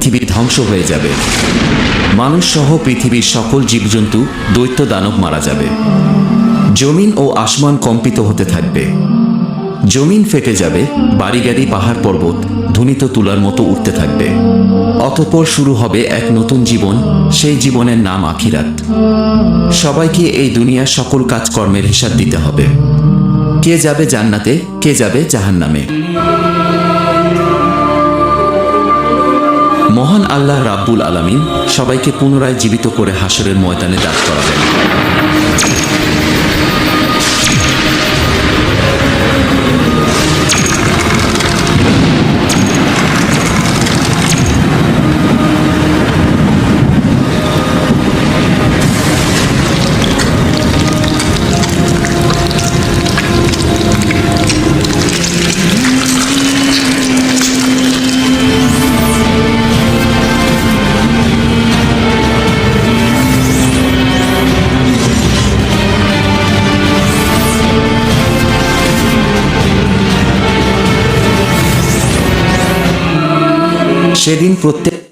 পৃথিবী ধ্বংস হয়ে যাবে। মানুষ সহ পৃথিবীর সকল জীবজন্তু, দৈত্য দানব মারা যাবে। জমিন ও আসমান কম্পিত হতে থাকবে। জমিন ফেটে যাবে, বাড়িগাড়ি পাহাড় পর্বত ধ্বনিত তুলার মতো উঠতে থাকবে। অতঃপর শুরু হবে এক নতুন জীবন, সেই জীবনের নাম আখিরাত। সবাইকে এই দুনিয়ার সকল কাজকর্মের হিসাব দিতে হবে। কে যাবে জান্নাতে, কে যাবে জাহান্নামে। মহান আল্লাহ রাব্বুল আলামিন সবাইকে পুনরায় জীবিত করে হাসরের ময়দানে দাঁড় করাবেন। সেদিন প্রত্যেক